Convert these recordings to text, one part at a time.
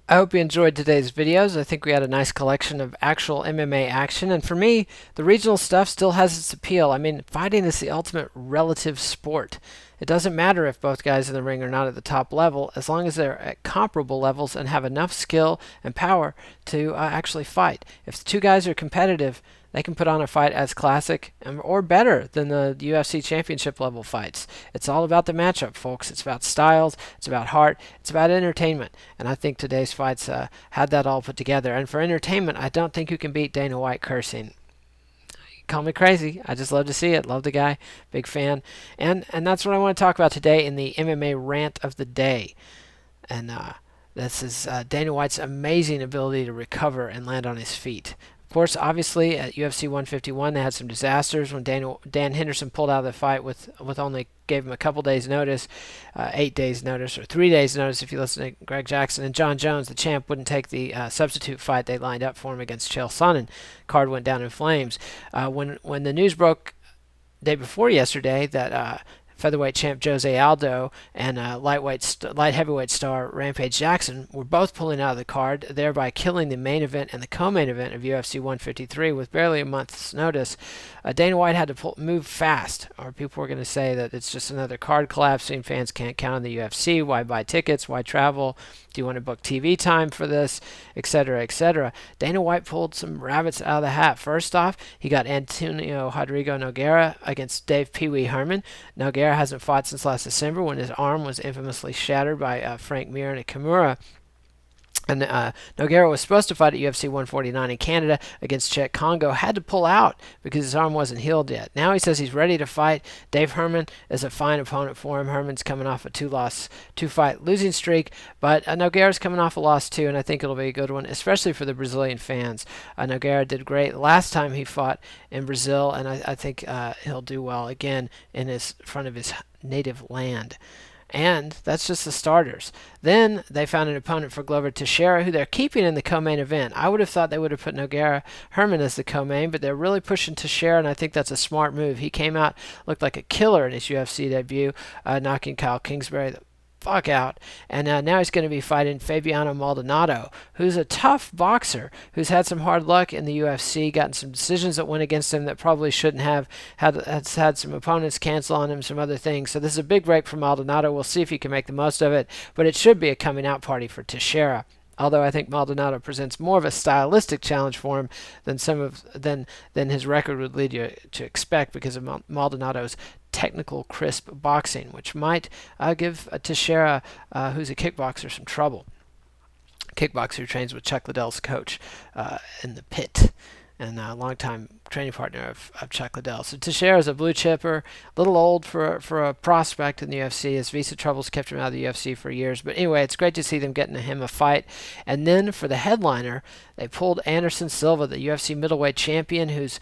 I hope you enjoyed today's videos. I think we had a nice collection of actual MMA action, and for me, the regional stuff still has its appeal. I mean, fighting is the ultimate relative sport. It doesn't matter if both guys in the ring are not at the top level, as long as they're at comparable levels and have enough skill and power to actually fight. If the two guys are competitive, they can put on a fight as classic or better than the UFC championship level fights. It's all about the matchup, folks. It's about styles, it's about heart, it's about entertainment. And I think today's fights had that all put together. And for entertainment, I don't think you can beat Dana White cursing. Call me crazy. I just love to see it. Love the guy. Big fan. And that's what I want to talk about today in the MMA rant of the day. And this is Dana White's amazing ability to recover and land on his feet. Of course, obviously, at UFC 151, they had some disasters when Dan Henderson pulled out of the fight with only gave him a couple days' notice, 8 days' notice, or 3 days' notice if you listen to Greg Jackson. And John Jones, the champ, wouldn't take the substitute fight they lined up for him against Chael Sonnen. Card went down in flames. When the news broke day before yesterday that featherweight champ Jose Aldo and light heavyweight star Rampage Jackson were both pulling out of the card, thereby killing the main event and the co-main event of UFC 153 with barely a month's notice. Dana White had to move fast, or people were going to say that it's just another card collapsing. Fans can't count on the UFC. Why buy tickets? Why travel? Do you want to book TV time for this? Etc., etc. Dana White pulled some rabbits out of the hat. First off, he got Antonio Rodrigo Nogueira against Dave Pee Wee Herman. Nogueira hasn't fought since last December when his arm was infamously shattered by Frank Mir and Kimura. And Nogueira was supposed to fight at UFC 149 in Canada against Chet Congo, had to pull out because his arm wasn't healed yet. Now he says he's ready to fight. Dave Herman is a fine opponent for him. Herman's coming off a two-fight losing streak, but Nogueira's coming off a loss too, and I think it'll be a good one, especially for the Brazilian fans. Nogueira did great last time he fought in Brazil, and I think he'll do well again in front of his native land. And that's just the starters. Then they found an opponent for Glover Teixeira, who they're keeping in the co-main event. I would have thought they would have put Nogueira Herman as the co-main, but they're really pushing Teixeira, and I think that's a smart move. He came out, looked like a killer in his UFC debut, knocking Kyle Kingsbury the fuck out. And now he's going to be fighting Fabiano Maldonado, who's a tough boxer, who's had some hard luck in the UFC, gotten some decisions that went against him that probably shouldn't have, has had some opponents cancel on him, some other things. So this is a big break for Maldonado. We'll see if he can make the most of it, but it should be a coming out party for Teixeira. Although I think Maldonado presents more of a stylistic challenge for him than his record would lead you to expect, because of Maldonado's technical, crisp boxing, which might give Teixeira, who's a kickboxer, some trouble. Kickboxer who trains with Chuck Liddell's coach in the pit, and a longtime training partner of Chuck Liddell. So Teixeira is a blue chipper, a little old for a prospect in the UFC. His visa troubles kept him out of the UFC for years. But anyway, it's great to see them getting him a fight. And then for the headliner, they pulled Anderson Silva, the UFC middleweight champion, who's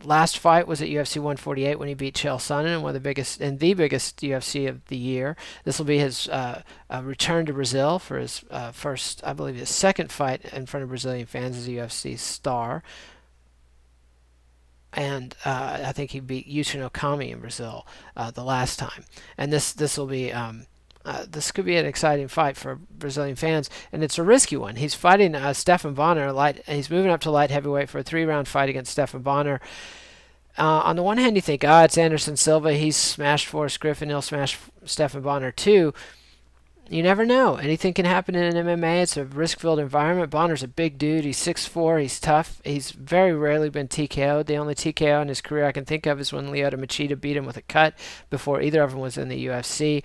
last fight was at UFC 148 when he beat Chael Sonnen in the biggest UFC of the year. This will be his return to Brazil for his first, I believe, his second fight in front of Brazilian fans as a UFC star. And I think he beat Yushin Okami in Brazil the last time. And this will be this could be an exciting fight for Brazilian fans, and it's a risky one. He's fighting Stephan Bonnar. He's moving up to light heavyweight for a 3-round fight against Stephan Bonnar. On the one hand, you think, it's Anderson Silva. He's smashed Forrest Griffin. He'll smash Stephan Bonnar too. You never know. Anything can happen in an MMA. It's a risk-filled environment. Bonner's a big dude. He's 6'4". He's tough. He's very rarely been TKO'd. The only TKO in his career I can think of is when Lyoto Machida beat him with a cut before either of them was in the UFC.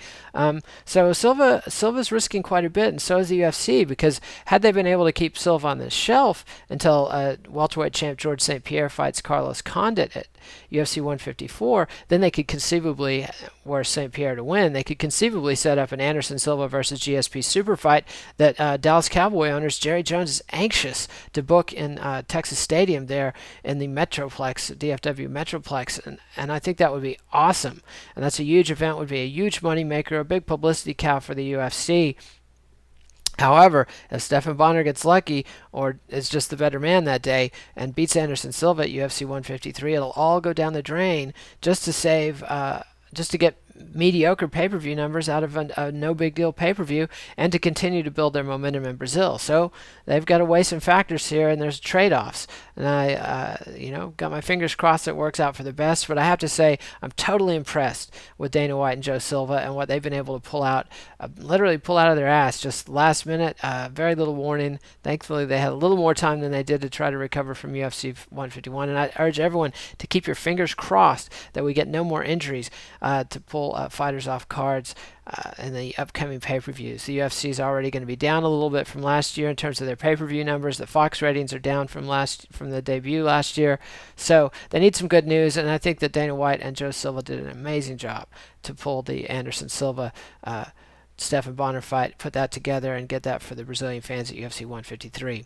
So Silva's risking quite a bit, and so is the UFC, because had they been able to keep Silva on the shelf until welterweight champ George St. Pierre fights Carlos Condit at UFC 154, then they could conceivably, were St. Pierre to win, they could conceivably set up an Anderson Silva versus GSP super fight that Dallas Cowboy owners Jerry Jones is anxious to book in Texas Stadium there in the Metroplex, DFW Metroplex, and I think that would be awesome. And that's a huge event, would be a huge money maker, a big publicity cow for the UFC. However, if Stephan Bonnar gets lucky, or is just the better man that day, and beats Anderson Silva at UFC 153, it'll all go down the drain just to save, just to get mediocre pay-per-view numbers out of a no big deal pay-per-view, and to continue to build their momentum in Brazil. So they've got to weigh some factors here, and there's trade-offs. And I, got my fingers crossed it works out for the best. But I have to say, I'm totally impressed with Dana White and Joe Silva and what they've been able to pull out, literally pull out of their ass just last minute, very little warning. Thankfully, they had a little more time than they did to try to recover from UFC 151. And I urge everyone to keep your fingers crossed that we get no more injuries to pull fighters off cards in the upcoming pay-per-views. The UFC is already going to be down a little bit from last year in terms of their pay-per-view numbers. The Fox ratings are down from the debut last year. So they need some good news, and I think that Dana White and Joe Silva did an amazing job to pull the Anderson Silva Stephan Bonner fight, put that together, and get that for the Brazilian fans at UFC 153.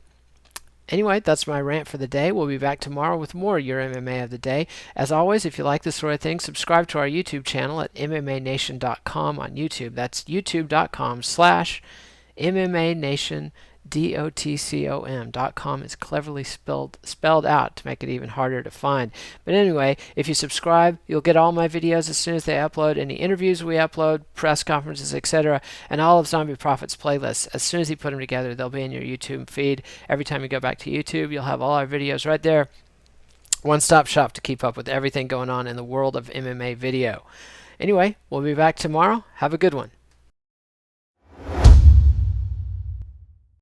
Anyway, that's my rant for the day. We'll be back tomorrow with more Your MMA of the Day. As always, if you like this sort of thing, subscribe to our YouTube channel at MMANation.com on YouTube. That's youtube.com/MMANation, DOTCOM.com is cleverly spelled out to make it even harder to find. But anyway, if you subscribe, you'll get all my videos as soon as they upload, any interviews we upload, press conferences, etc., and all of Zombie Profit's playlists. As soon as you put them together, they'll be in your YouTube feed. Every time you go back to YouTube, you'll have all our videos right there. One-stop shop to keep up with everything going on in the world of MMA video. Anyway, we'll be back tomorrow. Have a good one.